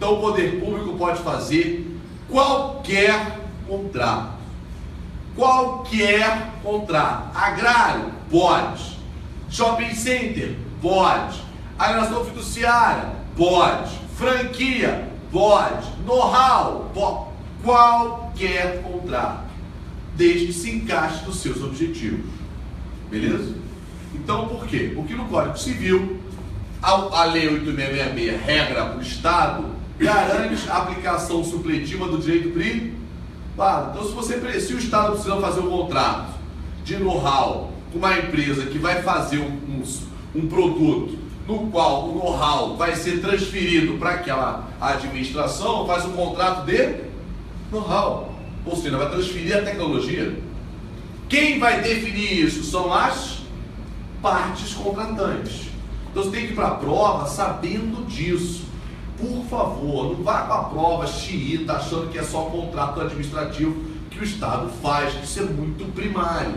Então o poder público pode fazer qualquer contrato. Qualquer contrato. Agrário? Pode. Shopping center? Pode. Alienação fiduciária? Pode. Franquia? Pode. Know-how? Pode. Qualquer contrato, desde que se encaixe nos seus objetivos. Beleza? Então por quê? Porque no Código Civil, a Lei 8666, regra para o Estado, garante a aplicação supletiva do direito privado. Então se o Estado precisa fazer um contrato de know-how com uma empresa que vai fazer um produto no qual o know-how vai ser transferido para aquela administração, faz um contrato de know-how, ou seja, vai transferir a tecnologia. Quem vai definir isso são as partes contratantes. Então você tem que ir para a prova sabendo disso. Por favor, não vá para a prova xiita achando que é só contrato administrativo que o Estado faz, que isso é muito primário.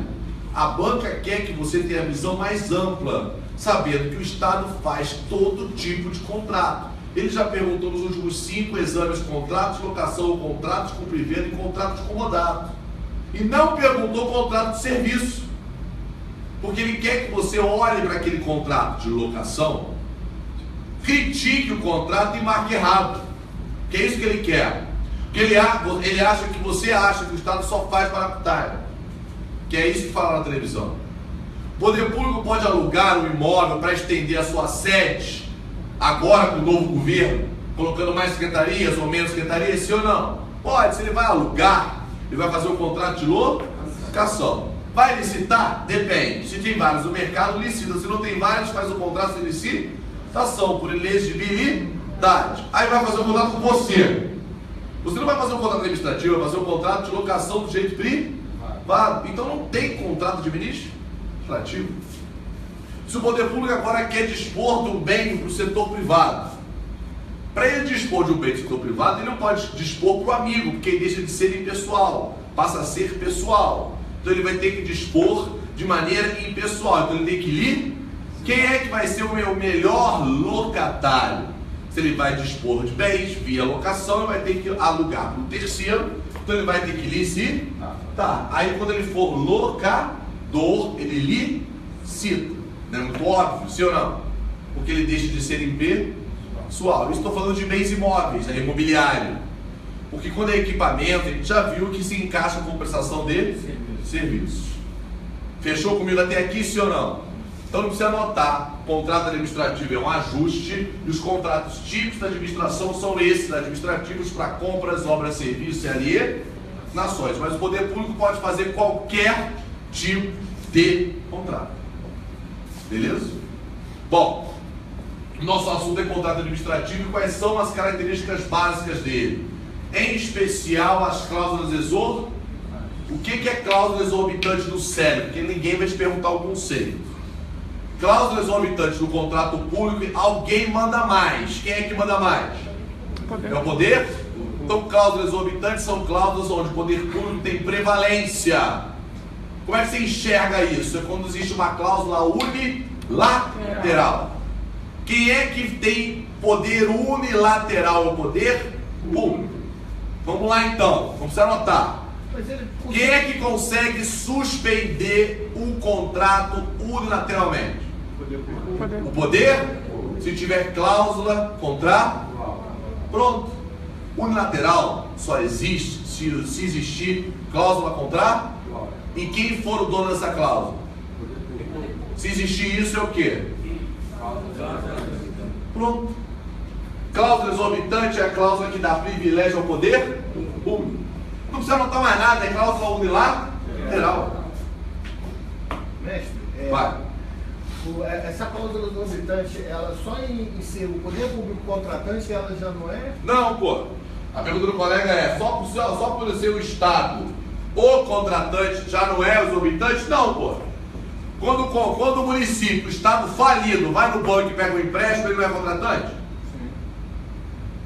A banca quer que você tenha a visão mais ampla, sabendo que o Estado faz todo tipo de contrato. Ele já perguntou nos últimos 5 exames de contratos, locação, contratos com privê e contratos comodados. E não perguntou contrato de serviço. Porque ele quer que você olhe para aquele contrato de locação, critique o contrato e marque errado. Que é isso que ele quer. Porque ele acha que você acha que o Estado só faz maracutaia. Que é isso que fala na televisão. O poder público pode alugar um imóvel para estender a sua sede, agora com o novo governo, colocando mais secretarias ou menos secretarias, sim ou não? Pode, se ele vai alugar, ele vai fazer um contrato de locação. Vai licitar? Depende. Se tem vários no mercado, licita. Se não tem vários, faz um contrato de licitação, por elegibilidade. Aí vai fazer um contrato com você. Você não vai fazer um contrato administrativo, vai fazer um contrato de locação do jeito privado. Então não tem contrato administrativo. Se o poder público agora quer dispor de um bem para o setor privado, para ele dispor de um bem do setor privado, ele não pode dispor para o amigo, porque ele deixa de ser impessoal, passa a ser pessoal. Então ele vai ter que dispor de maneira impessoal. Então ele tem que ir. Quem é que vai ser o melhor locatário? Se ele vai dispor de bens via locação, ele vai ter que alugar para o terceiro. Então ele vai ter que licitar. Aí quando ele for locador, ele licita. Não é muito óbvio, sim ou não? Porque ele deixa de ser impessoal. Eu estou falando de bens imóveis, imobiliário. Porque quando é equipamento, a gente já viu que se encaixa com prestação de serviços. Fechou comigo até aqui, sim ou não? Então não precisa anotar. O contrato administrativo é um ajuste e os contratos típicos da administração são esses, administrativos para compras, obras, serviços e alienações. Mas o poder público pode fazer qualquer tipo de contrato. Beleza? Bom, nosso assunto é contrato administrativo e quais são as características básicas dele. Em especial as cláusulas exorbitantes. O que é cláusula exorbitante no cérebro? Porque ninguém vai te perguntar o conceito. Cláusula exorbitante no contrato público, alguém manda mais. Quem é que manda mais? É o poder? Então cláusulas exorbitantes são cláusulas onde o poder público tem prevalência. Como é que você enxerga isso? É quando existe uma cláusula unilateral. Quem é que tem poder unilateral? É o poder público. Vamos lá então, vamos anotar. Quem é que consegue suspender um contrato unilateralmente? O poder? Se tiver cláusula contratual. Pronto. Unilateral só existe se existir cláusula contratual. E quem for o dono dessa cláusula? Se existir isso é o quê? Pronto. Cláusula exorbitante é a cláusula que dá privilégio ao poder público. Não precisa anotar mais nada, é cláusula unilateral. Mestre, vai. Essa cláusula exorbitante, ela só em ser o poder público contratante, ela já não é? Não, pô. A pergunta do colega é, só por ser o Estado o contratante já não é exorbitante? Não, pô. Quando o município, o Estado falido, vai no banco e pega um empréstimo, ele não é contratante? Sim.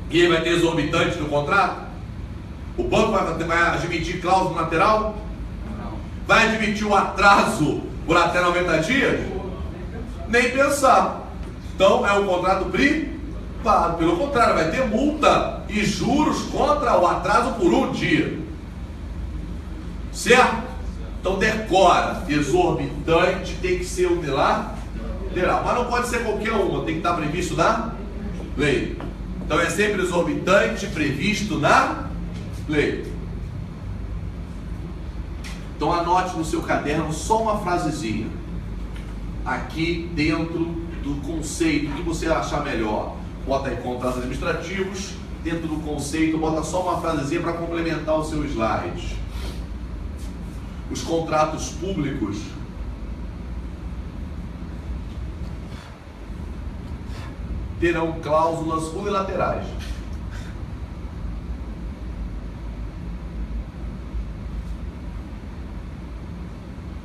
E ele vai ter exorbitante no contrato? O banco vai admitir cláusula lateral? Não. Vai admitir um atraso por até 90 dias? Nem pensar. Então é um contrato privado. Claro, pelo contrário, vai ter multa e juros contra o atraso por um dia. Certo? Então decora, exorbitante tem que ser unilateral, mas não pode ser qualquer uma, tem que estar previsto na lei. Então é sempre exorbitante previsto na lei. Então anote no seu caderno só uma frasezinha. Aqui dentro do conceito, o que você achar melhor. Bota aí contratos administrativos, dentro do conceito, bota só uma frasezinha para complementar o seu slide. Os contratos públicos terão cláusulas unilaterais.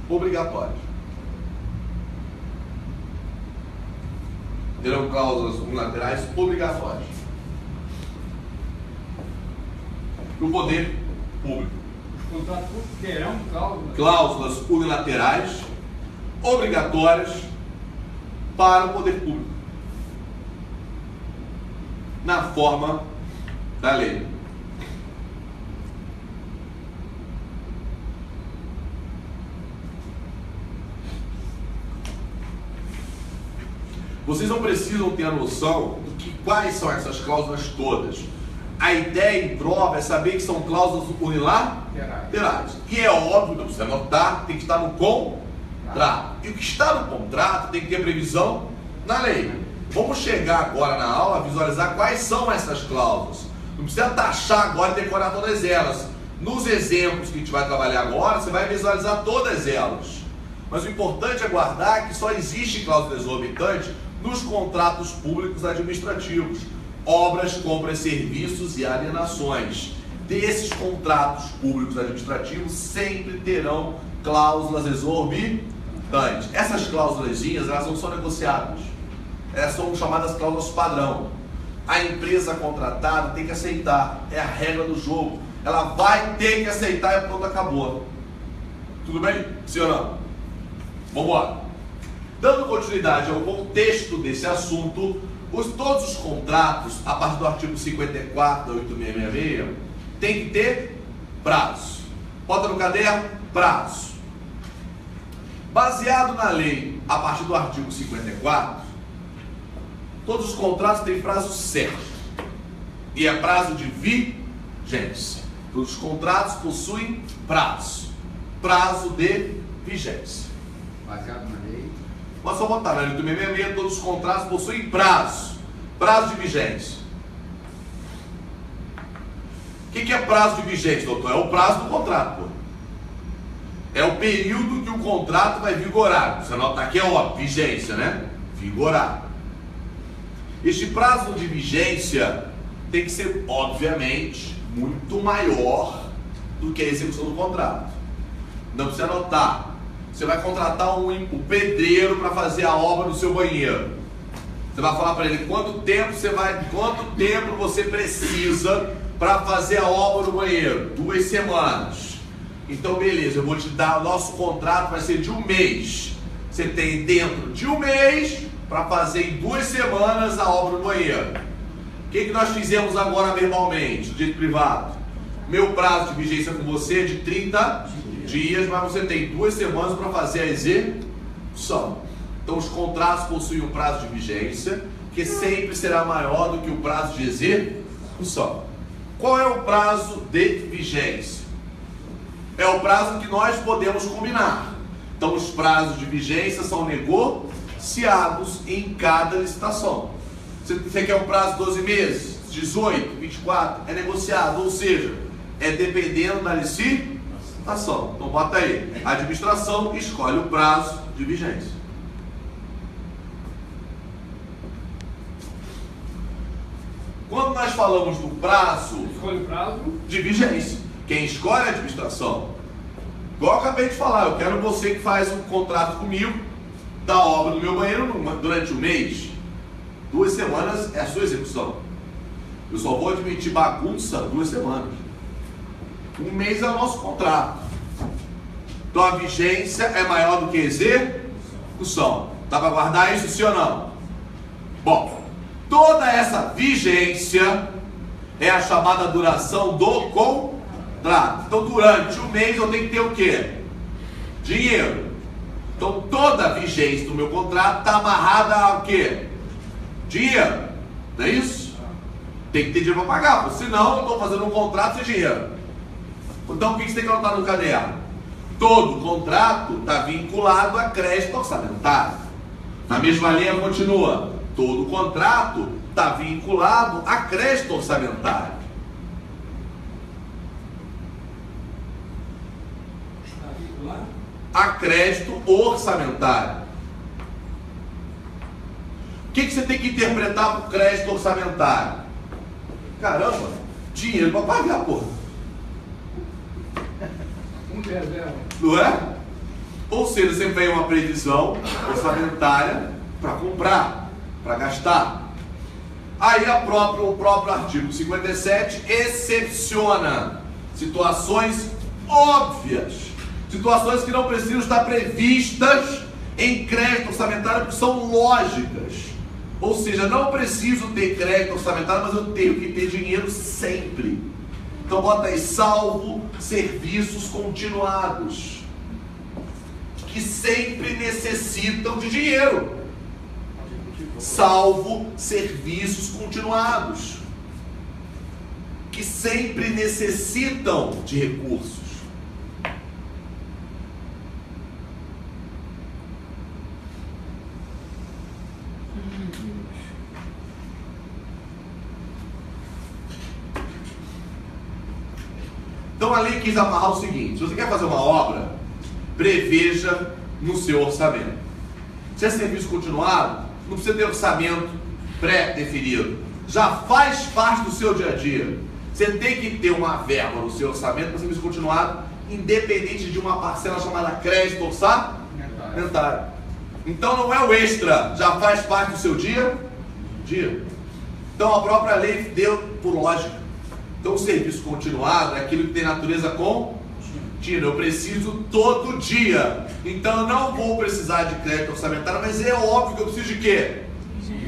Obrigatórias. Terão cláusulas unilaterais obrigatórias. No poder público. Os contratos públicos terão cláusulas unilaterais obrigatórias para o poder público. Na forma da lei. Vocês não precisam ter a noção de quais são essas cláusulas todas. A ideia em prova é saber que são cláusulas unilaterais. E é óbvio, não precisa anotar, tem que estar no contrato. E o que está no contrato tem que ter previsão na lei. Vamos chegar agora na aula a visualizar quais são essas cláusulas. Não precisa taxar agora e decorar todas elas. Nos exemplos que a gente vai trabalhar agora, você vai visualizar todas elas. Mas o importante é guardar que só existe cláusula exorbitante nos contratos públicos administrativos, obras, compras, serviços e alienações. Desses contratos públicos administrativos sempre terão cláusulas exorbitantes. Essas cláusulas, elas não são negociadas. Elas são chamadas cláusulas padrão. A empresa contratada tem que aceitar, é a regra do jogo. Ela vai ter que aceitar e pronto, acabou. Tudo bem? Sim ou não? Vamos embora. Dando continuidade ao contexto desse assunto, todos os contratos, a partir do artigo 54 da 8666, tem que ter prazo. Bota no caderno, prazo. Baseado na lei, a partir do artigo 54, todos os contratos têm prazo certo. E é prazo de vigência. Todos os contratos possuem prazo. Prazo de vigência. Baseado na lei. Mas só botar na lei do 8666, todos os contratos possuem prazo. Prazo de vigência. O que é prazo de vigência, doutor? É o prazo do contrato, pô. É o período que o contrato vai vigorar. Você nota aqui, é óbvio, vigência, né? Vigorar. Este prazo de vigência tem que ser, obviamente, muito maior do que a execução do contrato. Não precisa anotar. Você vai contratar um pedreiro para fazer a obra no seu banheiro. Você vai falar para ele quanto tempo você precisa para fazer a obra no banheiro? 2 semanas. Então beleza, eu vou te dar, o nosso contrato vai ser de 1 mês. Você tem dentro de 1 mês para fazer em 2 semanas a obra no banheiro. O que nós fizemos agora verbalmente, no direito privado? Meu prazo de vigência com você é de 30 dias, mas você tem 2 semanas para fazer a execução. Então os contratos possuem um prazo de vigência que sempre será maior do que o prazo de execução. Qual é o prazo de vigência? É o prazo que nós podemos combinar. Então os prazos de vigência são negociados em cada licitação. Você quer um prazo de 12 meses, 18, 24, é negociado, ou seja, é dependendo da licitação. Então bota aí, a administração escolhe o prazo de vigência. Quando nós falamos do prazo, escolhe o prazo de vigência, quem escolhe é a administração. Igual eu acabei de falar, eu quero você que faz um contrato comigo da obra do meu banheiro durante 1 mês. 2 semanas é a sua execução. Eu só vou admitir bagunça 2 semanas. 1 mês é o nosso contrato. Então a vigência é maior do que a execução. Dá para guardar isso, sim ou não? Bom, Toda essa vigência é a chamada duração do contrato. Então, durante o mês eu tenho que ter o quê? Dinheiro. Então, toda a vigência do meu contrato está amarrada ao quê? Dinheiro. Não é isso? Tem que ter dinheiro para pagar, porque senão eu estou fazendo um contrato sem dinheiro. Então, o que você tem que anotar no caderno? Todo contrato está vinculado a crédito orçamentário. Na mesma linha continua. Todo contrato está vinculado a crédito orçamentário. Está vinculado? A crédito orçamentário. O que você tem que interpretar para o crédito orçamentário? Caramba, dinheiro para pagar, pô. Não é? Ou seja, você vem uma previsão orçamentária para comprar, para gastar. Aí o próprio artigo 57 excepciona situações óbvias, situações que não precisam estar previstas em crédito orçamentário, porque são lógicas. Ou seja, não preciso ter crédito orçamentário, mas eu tenho que ter dinheiro sempre. Então bota aí, salvo serviços continuados, que sempre necessitam de dinheiro. Salvo serviços continuados, que sempre necessitam de recursos. Então a lei quis amarrar o seguinte: se você quer fazer uma obra, preveja no seu orçamento. Se é serviço continuado, não precisa ter orçamento pré-definido. Já faz parte do seu dia a dia. Você tem que ter uma verba no seu orçamento para serviço continuado, independente de uma parcela chamada crédito orçamentário. Então não é o extra, já faz parte do seu dia. Então a própria lei deu por lógica. Então o serviço continuado é aquilo que tem natureza contínua. Eu preciso todo dia. Então eu não vou precisar de crédito orçamentário, mas é óbvio que eu preciso de quê?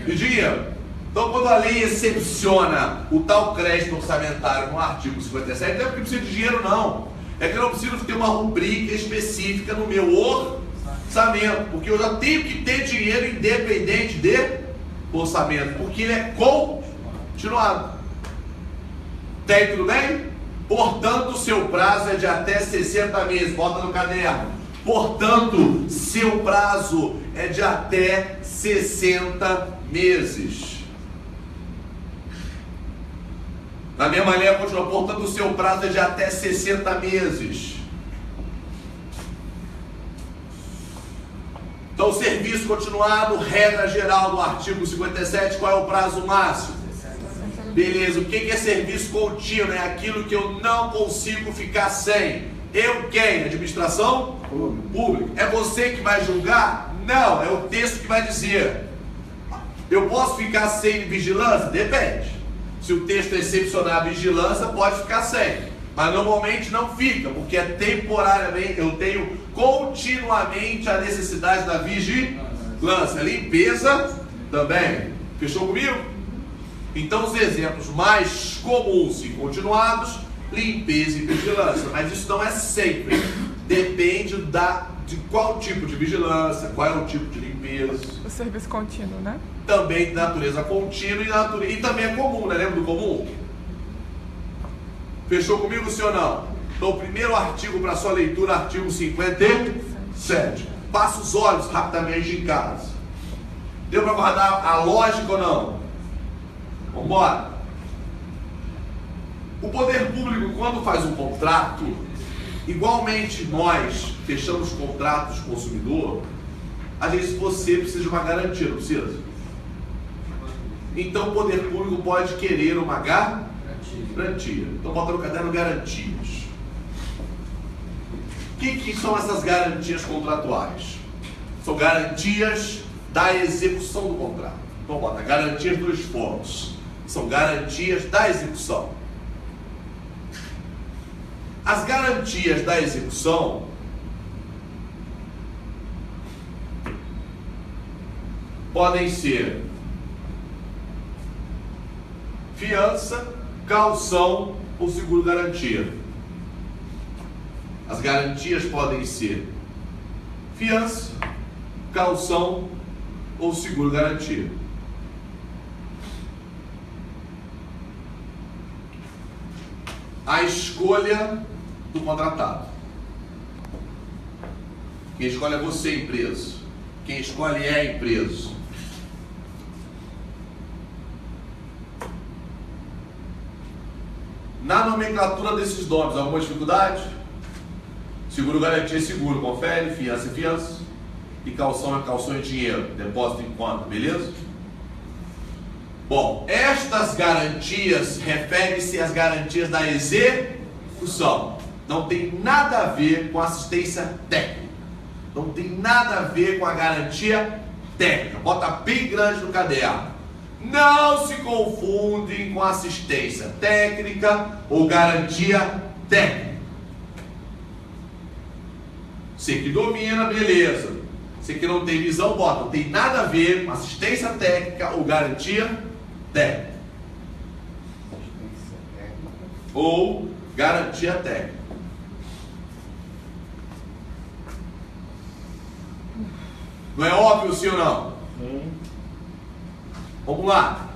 De dinheiro. Então quando a lei excepciona o tal crédito orçamentário no artigo 57, não é porque precisa de dinheiro não. É que eu não preciso ter uma rubrica específica no meu orçamento, porque eu já tenho que ter dinheiro independente de orçamento, porque ele é continuado. Tem, tudo bem? Portanto, seu prazo é de até 60 meses. Bota no caderno. Portanto, seu prazo é de até 60 meses. Na mesma linha continua. Portanto, seu prazo é de até 60 meses. Então, serviço continuado, regra geral do artigo 57, qual é o prazo máximo? Beleza, o que é serviço contínuo? É aquilo que eu não consigo ficar sem. Eu quem? Administração pública. É você que vai julgar? Não, é o texto que vai dizer. Eu posso ficar sem vigilância? Depende. Se o texto excepcionar a vigilância, pode ficar sem. Mas normalmente não fica, porque é temporariamente. Eu tenho continuamente a necessidade da vigilância. Limpeza também. Fechou comigo? Então os exemplos mais comuns e continuados, limpeza e vigilância, mas isso não é sempre, depende de qual tipo de vigilância, qual é o tipo de limpeza. O serviço contínuo, né? Também de natureza contínua e também é comum, né? Lembra do comum? Fechou comigo, sim ou não? Então o primeiro artigo para sua leitura, artigo 57. Passa os olhos rapidamente em casa. Deu para guardar a lógica ou não? Vamos embora. O poder público, quando faz um contrato, igualmente nós fechamos contratos com o consumidor, às vezes você precisa de uma garantia, não precisa? Então o poder público pode querer uma garantia. Então bota no caderno garantias. O que são essas garantias contratuais? São garantias da execução do contrato. Então bota garantias do esforço. São garantias da execução. As garantias da execução podem ser fiança, calção ou seguro garantia. As garantias podem ser fiança, calção ou seguro garantia. A escolha do contratado. Quem escolhe é você, empresa. Quem escolhe é a empresa. Na nomenclatura desses nomes, alguma dificuldade? Seguro garantia é seguro, confere, fiança é fiança. E calção é calção e dinheiro, depósito em conta, beleza? Bom, estas garantias referem-se às garantias da execução. Não tem nada a ver com assistência técnica. Não tem nada a ver com a garantia técnica. Bota bem grande no caderno. Não se confundem com assistência técnica ou garantia técnica. Você que domina, beleza. Você que não tem visão, bota. Não tem nada a ver com assistência técnica ou garantia técnica. Ou garantia técnica. Não é óbvio, sim ou não? Vamos lá.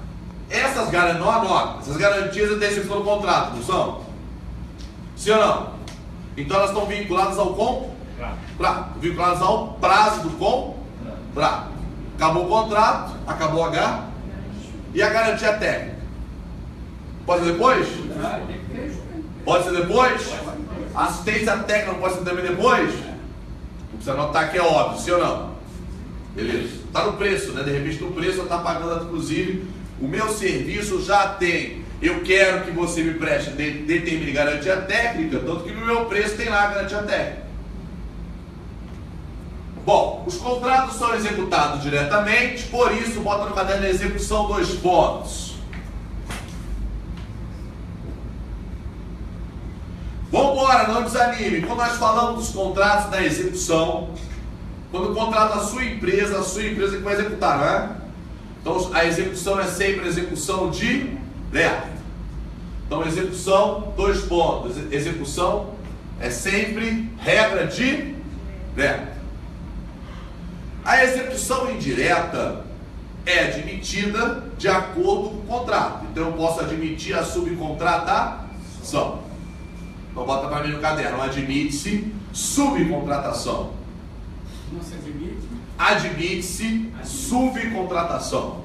Essas garantias, não anota. Essas garantias é execução do contrato, não são? Sim ou não? Então elas estão vinculadas ao contrato. Vinculadas ao prazo do contrato. Acabou o contrato, acabou o H. E a garantia técnica? Pode ser depois? Pode ser depois? A assistência técnica não pode ser também depois? Não precisa anotar que é óbvio, sim ou não? Beleza. Está no preço, né? De repente no preço está pagando, inclusive, o meu serviço já tem. Eu quero que você me preste, determine garantia técnica, tanto que no meu preço tem lá a garantia técnica. Bom, os contratos são executados diretamente, por isso, bota no caderno de execução 2 pontos. Vamos embora, não desanime. Quando nós falamos dos contratos da execução, quando contrata a sua empresa que vai executar, não é? Então a execução é sempre a execução direta. Então execução, 2 pontos. Execução é sempre regra direta. A execução indireta é admitida de acordo com o contrato. Então eu posso admitir a subcontratação. Então bota para mim no caderno, admite-se subcontratação. Não se admite? Admite-se subcontratação.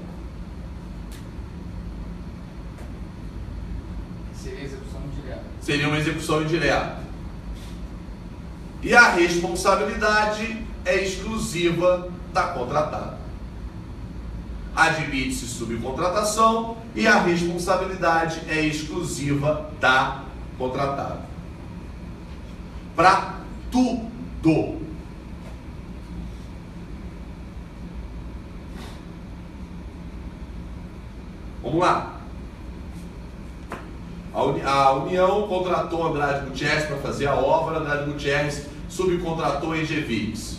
Seria execução indireta. Seria uma execução indireta. E a responsabilidade é exclusiva da contratada. Admite-se subcontratação e a responsabilidade é exclusiva da contratada. Para tudo. Vamos lá. A União contratou Andrade Gutierrez para fazer a obra. Andrade Gutierrez subcontratou a Engevix.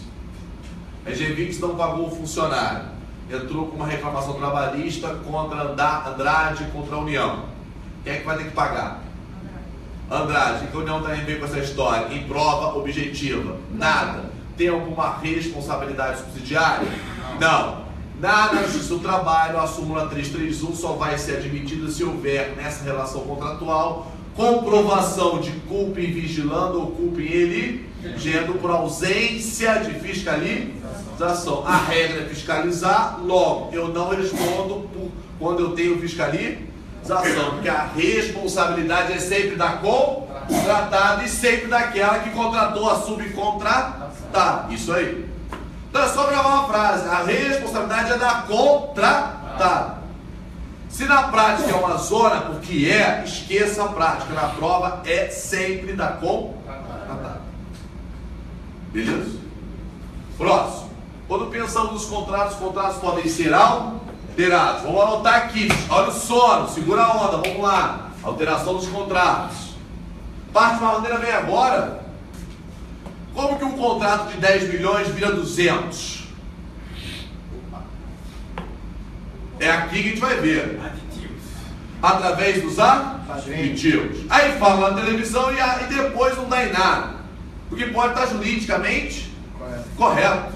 A Engevix não pagou o funcionário. Entrou com uma reclamação trabalhista contra Andrade, contra a União. Quem é que vai ter que pagar? Andrade. O que a União tem a ver com essa história? Em prova objetiva? Nada. Tem alguma responsabilidade subsidiária? Não. Na Justiça do Trabalho, a súmula 331 só vai ser admitida se houver nessa relação contratual comprovação de culpa em vigilando ou culpa em eligendo por ausência de fiscalização. A regra é fiscalizar, logo eu não respondo quando eu tenho fiscalização, porque a responsabilidade é sempre da contratada e sempre daquela que contratou a subcontratada. Isso aí. Então é só gravar uma frase. A responsabilidade é da contratada. Se na prática é uma zona, o que é, esqueça a prática. Na prova é sempre da contratada. Beleza? Próximo. Quando pensamos nos contratos, os contratos podem ser alterados. Vamos anotar aqui. Olha o sono, segura a onda, vamos lá. Alteração dos contratos. Parte de uma maneira vem agora. Como que um contrato de 10 milhões vira 200? É aqui que a gente vai ver. através dos aditivos. Aí fala na televisão e depois não dá em nada. Porque pode estar juridicamente correto.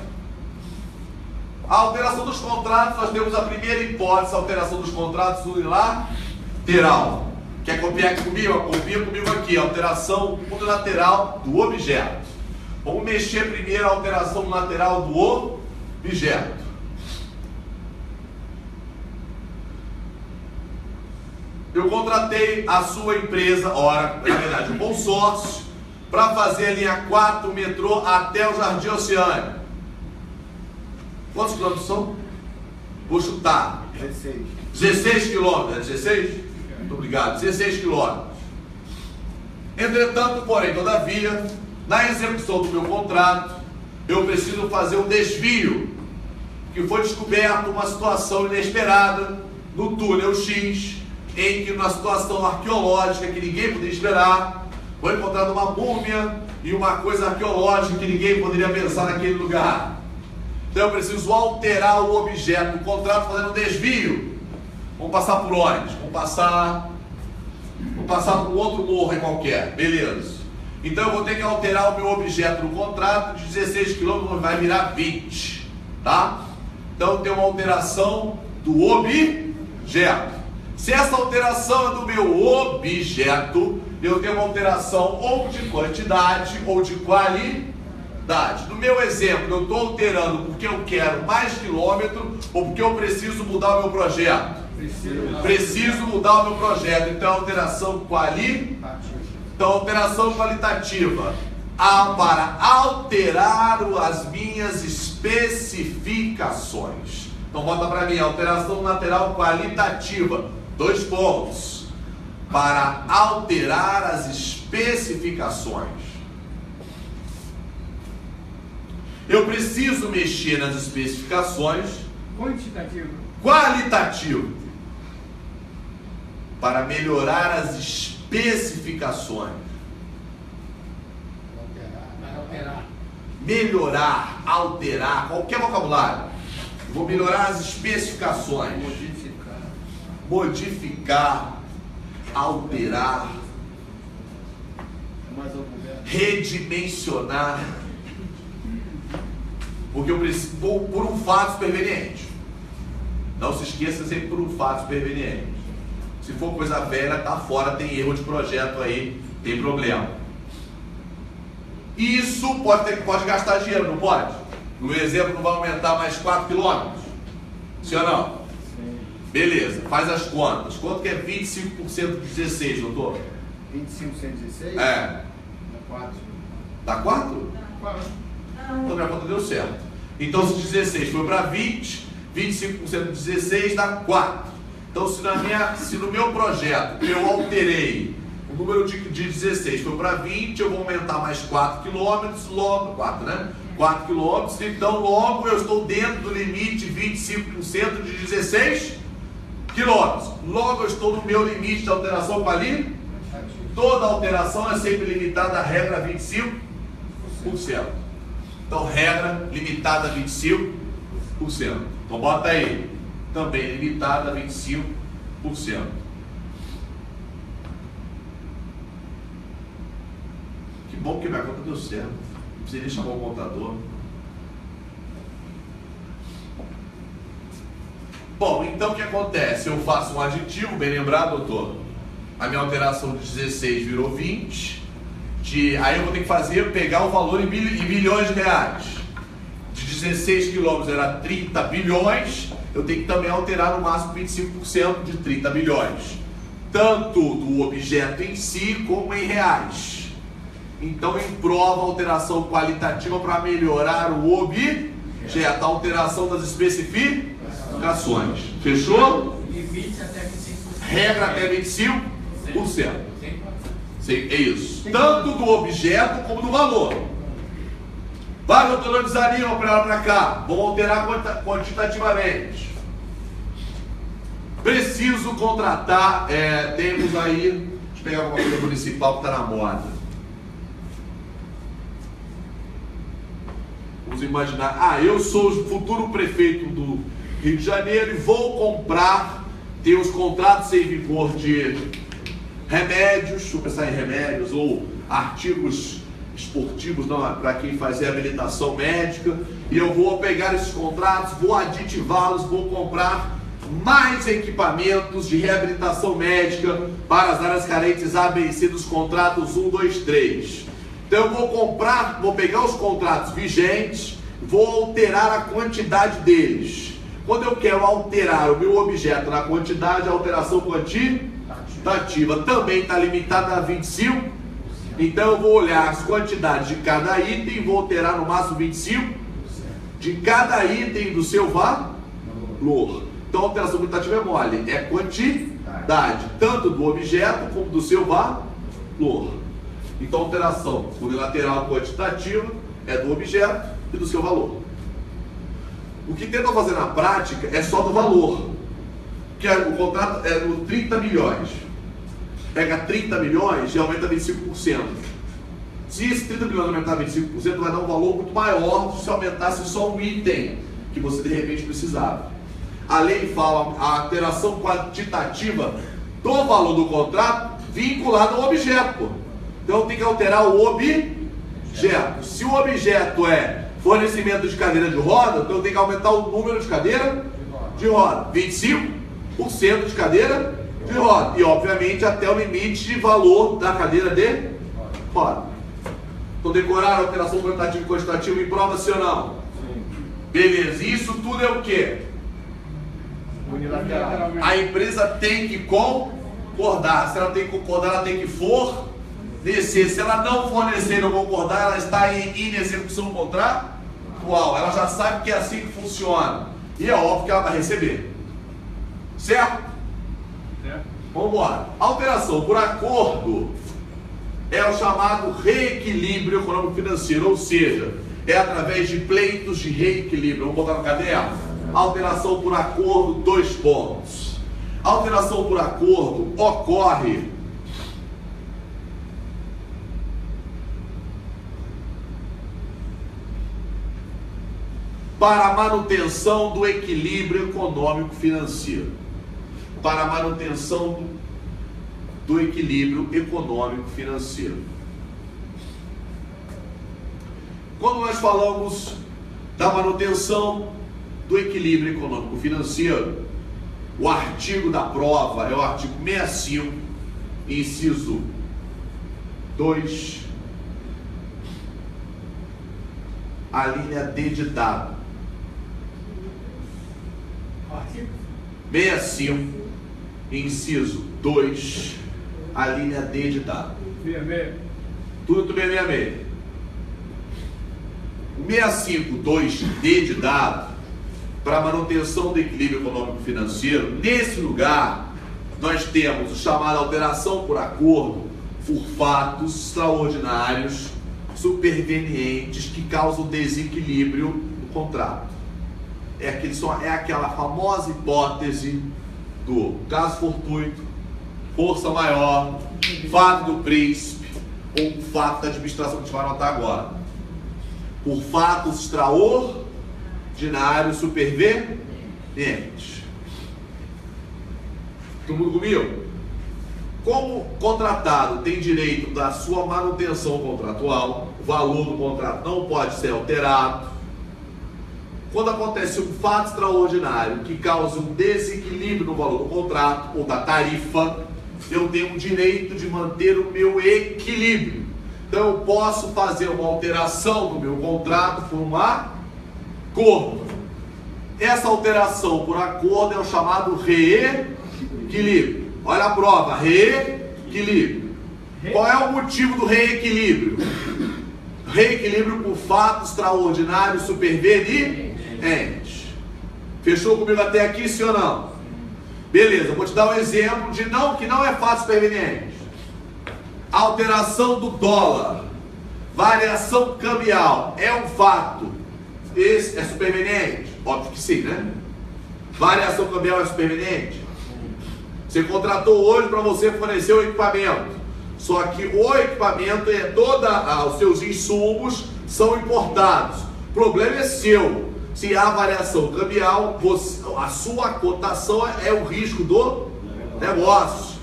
A alteração dos contratos, nós temos a primeira hipótese, a alteração dos contratos unilateral. Quer copiar aqui comigo? Copia comigo aqui, alteração unilateral do objeto. Vamos mexer primeiro a alteração lateral do objeto. Eu contratei a sua empresa, na verdade, um consórcio, para fazer a linha 4 metrô até o Jardim Oceânico. Quantos quilômetros são? Vou chutar. 16 quilômetros. 16? Muito obrigado. 16 quilômetros. Entretanto, porém, todavia, na execução do meu contrato, eu preciso fazer um desvio, que foi descoberto uma situação inesperada no túnel X, em que numa situação arqueológica que ninguém poderia esperar, foi encontrada uma múmia e uma coisa arqueológica que ninguém poderia pensar naquele lugar. Então eu preciso alterar o objeto do contrato fazendo um desvio. Vamos passar por onde? Vamos passar por um outro morro aí qualquer, beleza. Então eu vou ter que alterar o meu objeto do contrato de 16 km, vai virar 20, tá? Então tem uma alteração do objeto. Se essa alteração é do meu objeto, eu tenho uma alteração ou de quantidade ou de qualidade. No meu exemplo, eu estou alterando porque eu quero mais quilômetro ou porque eu preciso mudar o meu projeto? Preciso mudar o meu projeto. Então, alteração qualitativa. Então, alteração qualitativa. Para alterar as minhas especificações. Então, bota para mim, alteração lateral qualitativa. 2 pontos. Para alterar as especificações. Eu preciso mexer nas especificações. Qualitativo. Para melhorar as especificações. Melhorar, alterar, qualquer vocabulário. Vou melhorar as especificações. Modificar, alterar, redimensionar. Porque eu preciso, por um fato superveniente. Não se esqueça sempre por um fato superveniente. Se for coisa velha, tá fora, tem erro de projeto aí, tem problema. Isso pode gastar dinheiro, não pode? No exemplo, não vai aumentar mais 4 km? Sim ou não? Sim. Beleza, faz as contas. Quanto que é 25% de 16, doutor? 25% de 16? É. Dá 4. Dá 4? 4. Então minha conta deu certo. Então se 16 foi para 20, 25% de 16 dá 4. Então se no meu projeto eu alterei o número de 16 foi para 20, eu vou aumentar mais 4 km, logo 4, né? 4 km, então logo eu estou dentro do limite 25% de 16 km. Logo eu estou no meu limite de alteração ali. Toda alteração é sempre limitada à regra 25%. Então regra limitada a 25%. Então bota aí, também limitada a 25%. Que bom que minha conta deu certo. Não precisa nem chamar o contador. Bom, então o que acontece? Eu faço um aditivo, bem lembrado, doutor? A minha alteração de 16 virou 20. Aí eu vou ter que pegar o valor em bilhões de reais. De 16 quilômetros era 30 bilhões. Eu tenho que também alterar no máximo 25% de 30 bilhões. Tanto do objeto em si, como em reais. Então, em prova, alteração qualitativa para melhorar o objeto. A alteração das especificações. Fechou? Limite até 25%. Regra até 25%. É isso. Tanto do objeto como do valor. Vai, doutor, desanima para lá para cá. Vamos alterar quantitativamente. Preciso contratar. Temos aí. Deixa eu pegar alguma coisa municipal que está na moda. Vamos imaginar. Eu sou o futuro prefeito do Rio de Janeiro e vou comprar tem os contratos em vigor de remédios, deixa eu pensar em remédios ou artigos esportivos para quem faz reabilitação médica, e eu vou pegar esses contratos, vou aditivá-los, vou comprar mais equipamentos de reabilitação médica para as áreas carentes A, B e C dos contratos 1, 2, 3. Então eu vou pegar os contratos vigentes, vou alterar a quantidade deles. Quando eu quero alterar o meu objeto na quantidade, a alteração quantitativa também está limitada a 25. Então eu vou olhar as quantidades de cada item, vou alterar no máximo 25 de cada item do seu valor. Então a alteração quantitativa é mole, é quantidade, tanto do objeto como do seu valor. Então a alteração unilateral quantitativa é do objeto e do seu valor. O que tentam fazer na prática é só do valor, que o contrato é no 30 milhões. Pega 30 milhões e aumenta 25%. Se esse 30 milhões aumentar 25%, vai dar um valor muito maior se aumentasse só um item que você de repente precisava. A lei fala a alteração quantitativa do valor do contrato vinculado ao objeto. Pô. Então tem que alterar o objeto. Se o objeto é fornecimento de cadeira de roda, então tem que aumentar o número de cadeira de roda. 25% de cadeira de roda. E obviamente até o limite de valor da cadeira de roda. Então decorar a alteração quantitativa e quantitativa em prova, sim ou não? Sim. Beleza. Isso tudo é o quê? Unilateral. A empresa tem que concordar. Se ela tem que concordar, ela tem que fornecer. Se ela não fornecer ou concordar, ela está em inexecução contratual. Ela já sabe que é assim que funciona. E é óbvio que ela vai receber. Certo? Vamos embora. Alteração por acordo é o chamado reequilíbrio econômico-financeiro, ou seja, é através de pleitos de reequilíbrio. Vamos botar no caderno? Alteração por acordo, 2 pontos. Alteração por acordo ocorre para a manutenção do equilíbrio econômico-financeiro. Para a manutenção do equilíbrio econômico-financeiro. Quando nós falamos da manutenção do equilíbrio econômico-financeiro, o artigo da prova é o artigo 65, inciso 2, a linha D de dado. Artigo 65, inciso 2, a linha D de dado. 66. Tudo bem, 66. 65, 2D de dado, para manutenção do equilíbrio econômico-financeiro. Nesse lugar, nós temos o chamado alteração por acordo por fatos extraordinários supervenientes que causam desequilíbrio no contrato. É aquela famosa hipótese do caso fortuito, força maior, fato do príncipe ou fato da administração que a gente vai anotar agora. Por fatos extraordinários supervenientes. Todo mundo comigo? Como o contratado tem direito da sua manutenção contratual, o valor do contrato não pode ser alterado. Quando acontece um fato extraordinário que causa um desequilíbrio no valor do contrato ou da tarifa, eu tenho o direito de manter o meu equilíbrio. Então eu posso fazer uma alteração no meu contrato por um acordo. Essa alteração por acordo é o chamado reequilíbrio. Olha a prova, reequilíbrio. Qual é o motivo do reequilíbrio? Reequilíbrio por fato extraordinário superveniente. Fechou comigo até aqui, sim ou não? Beleza, vou te dar um exemplo de que não é fato superveniente. Alteração do dólar, variação cambial, é um fato. Esse é superveniente? Óbvio que sim, né? Variação cambial é superveniente? Você contratou hoje para você fornecer o equipamento. Só que o equipamento os seus insumos são importados. O problema é seu. Se há variação cambial, a sua cotação é o risco do negócio.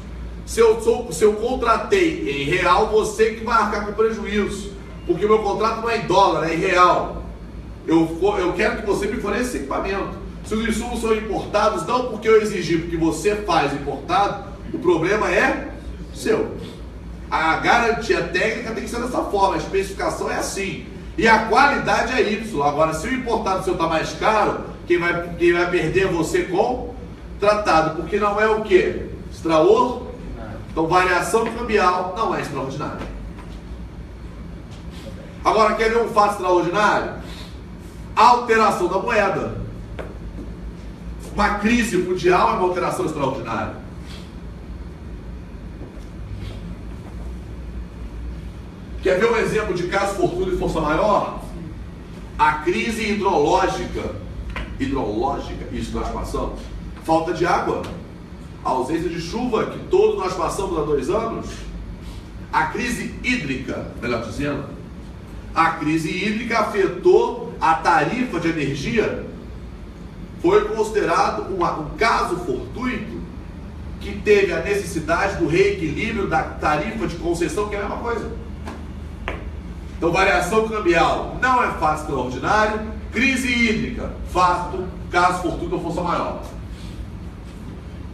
Se eu contratei em real, você que vai arcar com prejuízo, porque o meu contrato não é em dólar, é em real. Eu quero que você me forneça esse equipamento. Se os insumos são importados, não porque eu exigi, porque você faz importado, o problema é seu. A garantia técnica tem que ser dessa forma, a especificação é assim. E a qualidade é Y. Agora, se o importado seu está mais caro, quem vai perder é você com tratado, porque não é o quê? Extraordinário. Então, variação cambial não é extraordinária. Agora, quer ver um fato extraordinário? Alteração da moeda. Uma crise mundial é uma alteração extraordinária. Quer ver um exemplo de caso fortuna e força maior? A crise hidrológica, isso nós passamos, falta de água, a ausência de chuva que todos nós passamos há 2 anos, a crise hídrica, melhor dizendo, a crise hídrica afetou a tarifa de energia, foi considerado um caso fortuito que teve a necessidade do reequilíbrio da tarifa de concessão, que é a mesma coisa. Então, variação cambial não é fato extraordinário, crise hídrica, fato, caso fortuito ou força maior.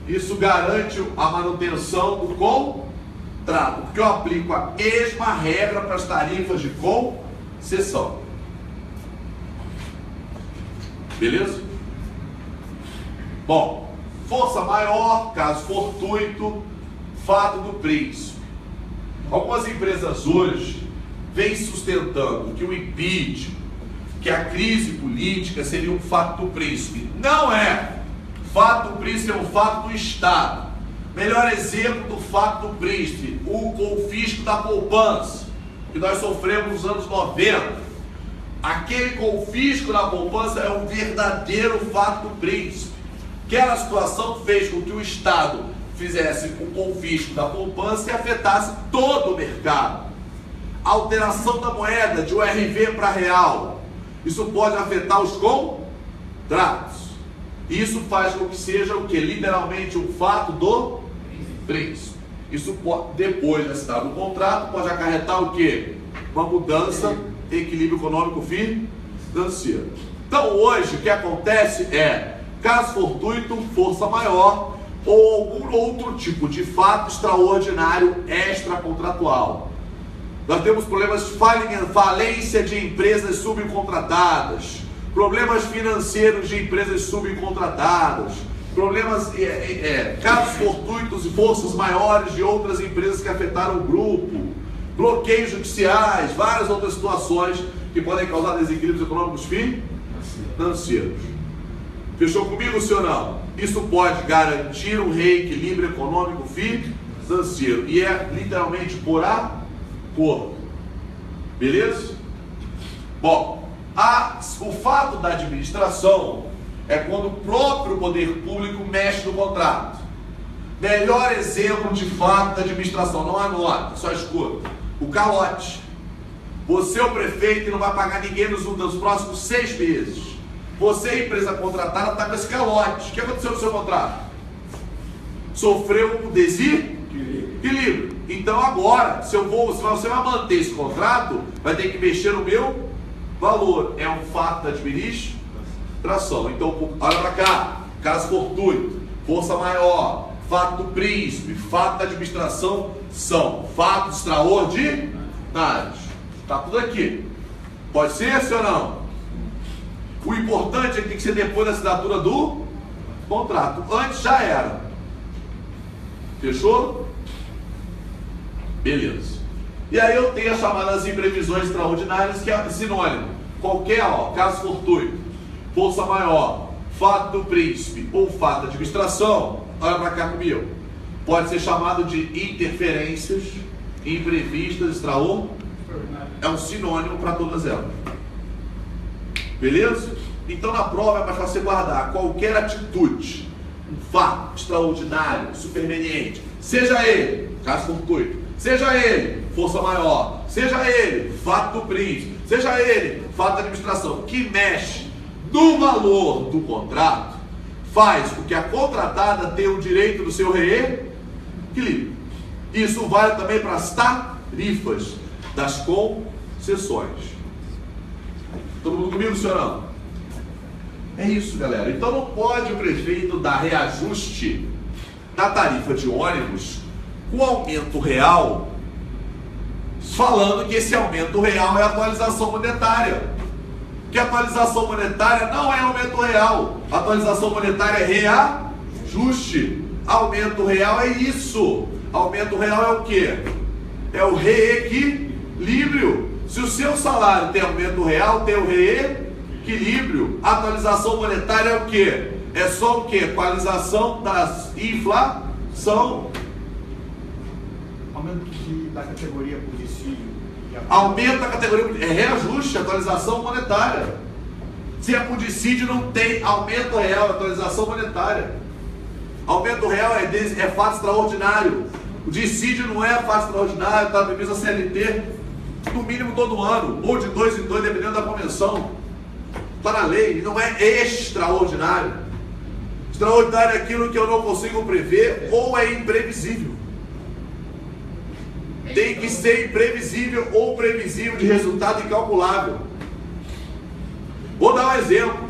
Isso garante a manutenção do contrato, porque eu aplico a mesma regra para as tarifas de concessão. Beleza? Bom, força maior, caso fortuito, fato do príncipe. Algumas empresas hoje vem sustentando que o impeachment, que a crise política seria um fato do príncipe. Não é! Fato do príncipe é um fato do Estado. Melhor exemplo do fato do príncipe, o confisco da poupança, que nós sofremos nos anos 90. Aquele confisco da poupança é um verdadeiro fato do príncipe. Aquela situação fez com que o Estado fizesse o confisco da poupança e afetasse todo o mercado. Alteração da moeda de URV para real, isso pode afetar os contratos. Isso faz com que seja o que? Literalmente um fato do príncipe. Isso pode, depois de assinado o contrato, pode acarretar o que? Uma mudança em equilíbrio econômico financeiro. Então hoje o que acontece é caso fortuito, força maior ou algum outro tipo de fato extraordinário extracontratual. Nós temos problemas de falência de empresas subcontratadas, problemas financeiros de empresas subcontratadas, problemas, casos fortuitos e forças maiores de outras empresas que afetaram o grupo, bloqueios judiciais, várias outras situações que podem causar desequilíbrios econômicos financeiros. Fechou comigo, senhor não? Isso pode garantir um reequilíbrio econômico financeiro e é literalmente por acordo. Beleza? Bom, o fato da administração é quando o próprio poder público mexe no contrato. Melhor exemplo de fato da administração, não anota, só escuta. O calote. Você é o prefeito e não vai pagar ninguém nos próximos 6 meses. Você, empresa contratada, está com esse calote. O que aconteceu no seu contrato? Sofreu um desequilíbrio. Então agora, se você vai manter esse contrato, vai ter que mexer no meu valor. É um fato da administração. Então, olha para cá. Caso fortuito, força maior, fato do príncipe, fato da administração são fatos extraordinários. Está tudo aqui. Pode ser, sim ou não? O importante é que tem que ser depois da assinatura do contrato. Antes já era. Fechou? Beleza. E aí eu tenho as chamadas imprevisões extraordinárias, que é sinônimo. Qualquer, caso fortuito, força maior, fato do príncipe ou fato da administração, olha para cá comigo. Pode ser chamado de interferências imprevistas extraordinárias. É um sinônimo para todas elas. Beleza? Então na prova é mais fácil você guardar qualquer atitude, um fato extraordinário, superveniente, seja ele, caso fortuito, seja ele, força maior, seja ele, fato do príncipe, seja ele, fato da administração, que mexe do valor do contrato faz com que a contratada tenha o direito do seu reequilíbrio. Isso vale também para as tarifas das concessões. Todo mundo comigo, senhor? Não? É isso, galera. Então não pode o prefeito dar reajuste na tarifa de ônibus com aumento real, falando que esse aumento real é atualização monetária. Que atualização monetária não é aumento real. Atualização monetária é reajuste. Aumento real é isso. Aumento real é o quê? É o reequilíbrio. Se o seu salário tem aumento real, tem o reequilíbrio. Atualização monetária é o quê? É só o quê? Atualização da inflação. Aumento da categoria por dissídio. Aumento da categoria, é reajuste, atualização monetária. Se é por dissídio, não tem aumento real, atualização monetária. Aumento real é fato extraordinário. O dissídio não é fato extraordinário, está previsto a CLT, no mínimo todo ano, ou de 2 em 2, dependendo da convenção. Está na lei, não é extraordinário. Extraordinário é aquilo que eu não consigo prever ou é imprevisível. Tem que ser imprevisível ou previsível de resultado incalculável. Vou dar um exemplo.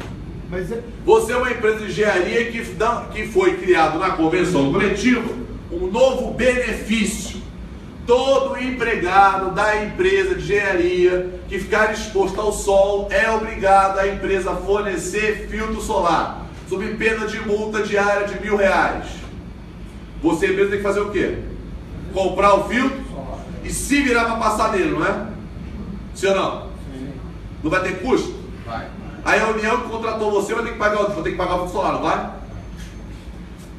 Você é uma empresa de engenharia que foi criado na convenção coletiva um novo benefício. Todo empregado da empresa de engenharia que ficar exposto ao sol é obrigado a empresa a fornecer filtro solar, sob pena de multa diária de R$1.000. Você, empresa, tem que fazer o quê? Comprar o filtro e se virar para passar nele, não é? Sim ou não? Sim. Não vai ter custo? Vai. Aí a União que contratou você vai ter que pagar o filtro solar, não vai?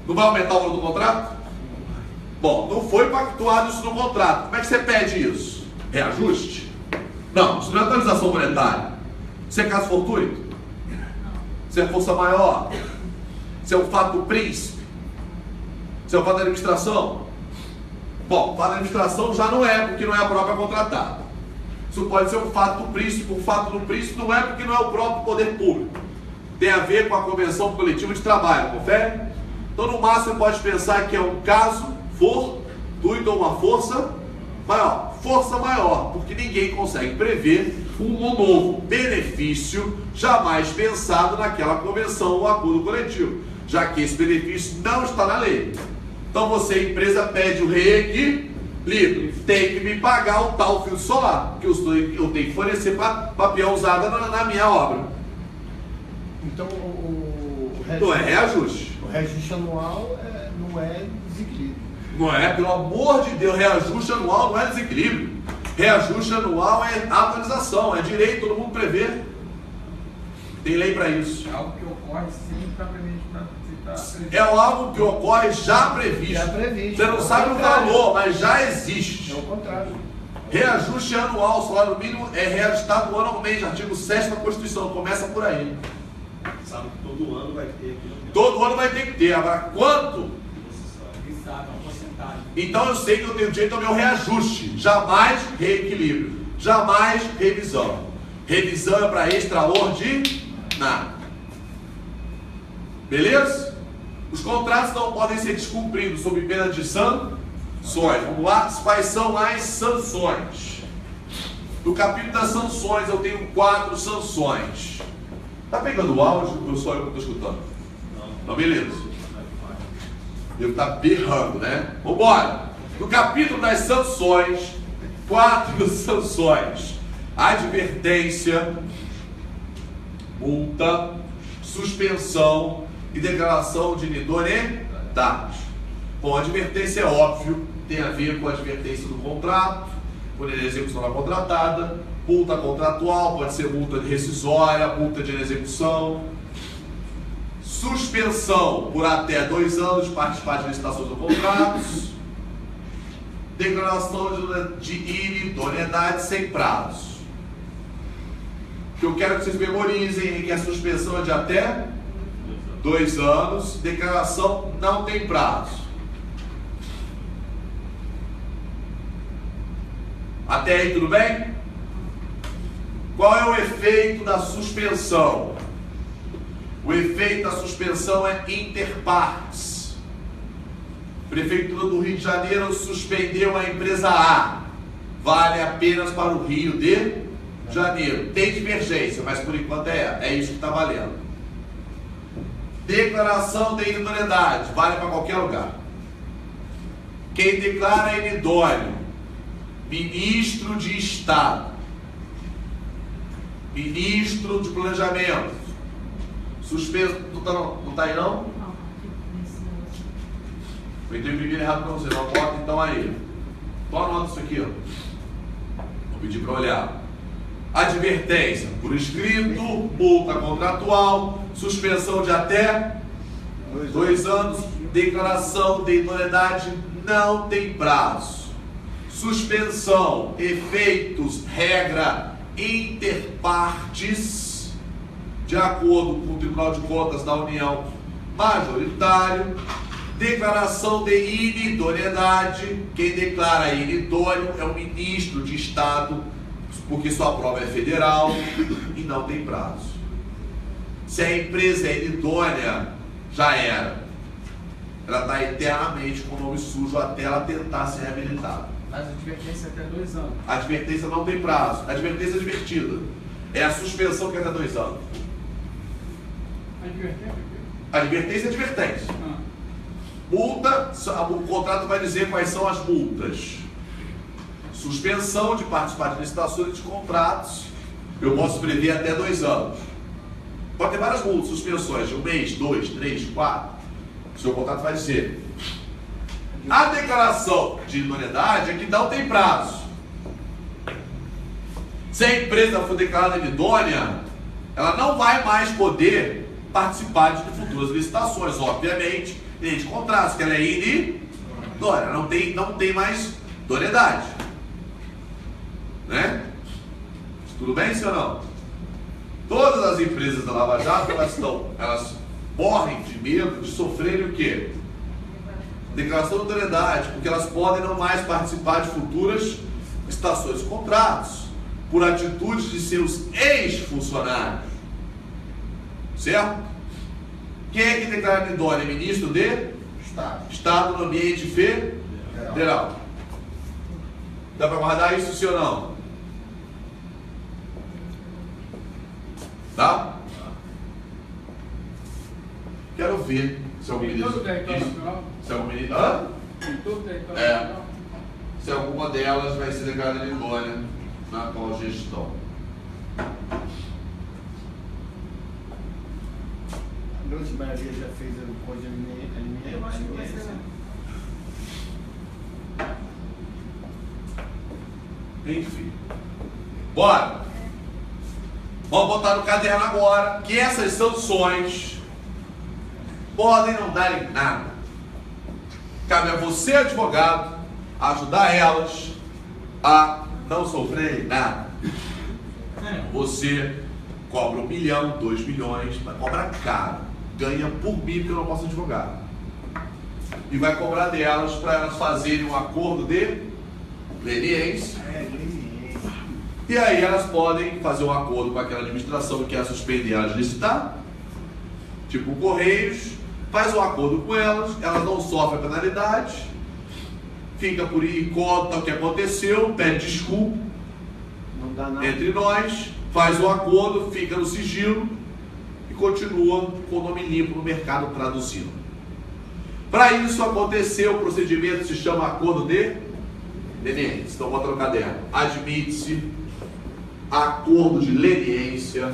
Não vai aumentar o valor do contrato? Bom, não foi pactuado isso no contrato. Como é que você pede isso? Reajuste? Não, isso não é atualização monetária. Isso é caso fortuito? Isso é força maior? Isso é um fato do príncipe? Isso é um fato da administração? Bom, o fato da administração já não é, porque não é a própria contratada. Isso pode ser um fato do príncipe. O fato do príncipe não é porque não é o próprio poder público. Tem a ver com a convenção coletiva de trabalho, confere? Então, no máximo, você pode pensar que é um caso fortuito ou uma força maior. Força maior, porque ninguém consegue prever um novo benefício jamais pensado naquela convenção ou acordo coletivo, já que esse benefício não está na lei. Então você, empresa, pede o reequilíbrio, tem que me pagar o tal filtro solar, que eu tenho que fornecer para peão usada na minha obra. Então não é reajuste. O reajuste anual não é desequilíbrio. Não é, pelo amor de Deus, reajuste anual não é desequilíbrio. Reajuste anual é atualização, é direito, todo mundo prevê. Tem lei para isso. É algo que ocorre sim, está previsto. É algo que ocorre já previsto. Já previsto. Você não sabe o valor, mas já existe. É o contrário. Reajuste anual, salário mínimo é reajustado anualmente, artigo 7º da Constituição, começa por aí. Sabe que todo ano vai ter. Todo ano vai ter que ter, agora quanto? Então eu sei que eu tenho direito ao meu reajuste, jamais reequilíbrio, jamais revisão. Revisão é para extraordinário. Beleza? Os contratos não podem ser descumpridos sob pena de sanções. Vamos lá? Quais são as sanções? No capítulo das sanções eu tenho 4 sanções. Tá pegando o áudio ou só eu que estou escutando? Não, beleza. Ele está berrando, né? Vamos embora. No capítulo das sanções, 4 sanções: advertência, multa, suspensão e declaração de inidoneidade. Bom, a advertência é óbvio, tem a ver com a advertência do contrato, com a execução da contratada, multa contratual, pode ser multa rescisória, multa de inexecução. Suspensão por até 2 anos de participar de licitações ou contratos. Declaração de inidoneidade sem prazo. O que eu quero que vocês memorizem é que a suspensão é de até 2 anos. Declaração não tem prazo. Até aí tudo bem? Qual é o efeito da suspensão? O efeito da suspensão é inter partes. Prefeitura do Rio de Janeiro suspendeu a empresa A. Vale apenas para o Rio de Janeiro. Tem divergência, mas por enquanto é isso que está valendo. Declaração de inidoneidade. Vale para qualquer lugar. Quem declara inidôneo, ministro de Estado, ministro de Planejamento, suspenso. Não está aí não? Eu entrei primeiro errado para você, não bota então aí. Então anota isso aqui, ó. Vou pedir para olhar. Advertência por escrito, multa contratual, suspensão de até 2 anos, declaração de idoneidade não tem prazo. Suspensão, efeitos, regra, interpartes, de acordo com o Tribunal de Contas da União majoritário. Declaração de inidoneidade, quem declara inidôneo é o ministro de Estado, porque sua prova é federal e não tem prazo. Se a empresa é inidônea, já era. Ela está eternamente com o nome sujo até ela tentar ser reabilitada. Mas a advertência é até 2 anos. A advertência não tem prazo. A advertência é divertida. É a suspensão que é até 2 anos. A advertência é advertência. Multa, o contrato vai dizer quais são as multas. Suspensão de participar de licitações e de contratos. Eu posso prever até 2 anos. Pode ter várias multas, suspensões de 1 mês, 2, 3, 4. O seu contrato vai dizer. A declaração de idoneidade é que não tem prazo. Se a empresa for declarada inidônea, ela não vai mais poder participar de futuras licitações, obviamente, nem de contratos, que ela é inidônea, não tem mais idoneidade. Né? Tudo bem, senhor não? Todas as empresas da Lava Jato, elas morrem de medo de sofrerem o quê? Declaração de idoneidade, porque elas podem não mais participar de futuras licitações e contratos, por atitudes de seus ex-funcionários. Certo? Quem é que declara inidôneo? Ministro de Estado no ambiente federal. Dá para guardar isso, sim ou não? Tá? Quero ver se algum ministro. Se algum ministro. Hã? Se alguma delas vai ser declarada inidônea na atual gestão. Lúcio Maria já fez o código alimentar. Eu acho que vai ser. Enfim. Bora! Vamos botar no caderno agora que essas sanções podem não dar em nada. Cabe a você, advogado, ajudar elas a não sofrerem nada. Você cobra 1 milhão, 2 milhões, vai cobrar caro. Ganha por mim, porque eu não posso advogar. E vai cobrar delas para elas fazerem um acordo de leniência. E aí elas podem fazer um acordo com aquela administração que quer suspender elas de licitar. Tipo o Correios, faz um acordo com elas não sofrem a penalidade, fica por aí, conta o que aconteceu, pede desculpa Não dá nada. entre nós, faz um acordo, fica no sigilo e continua com o nome limpo no mercado traduzindo. Para isso acontecer, o procedimento se chama acordo de leniência. Então bota no caderno. Admite-se acordo de leniência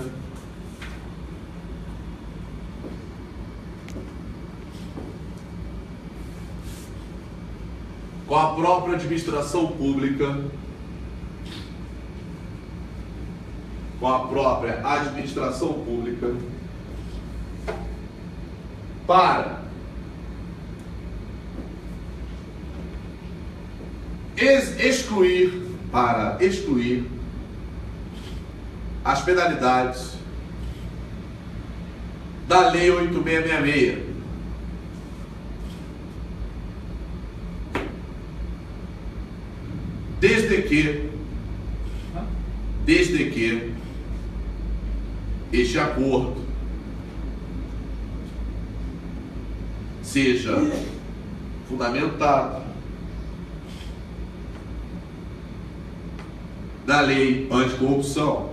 com a própria administração pública, para excluir as penalidades da Lei 8666. Desde que este acordo seja fundamentado na lei anticorrupção,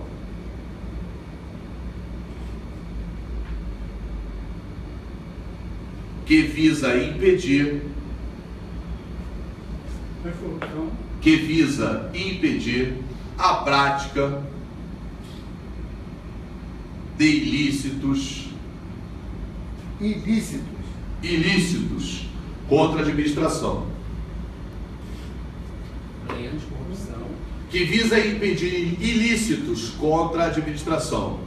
que visa impedir a prática de ilícitos contra a administração. Lei anticorrupção. Que visa impedir ilícitos contra a administração.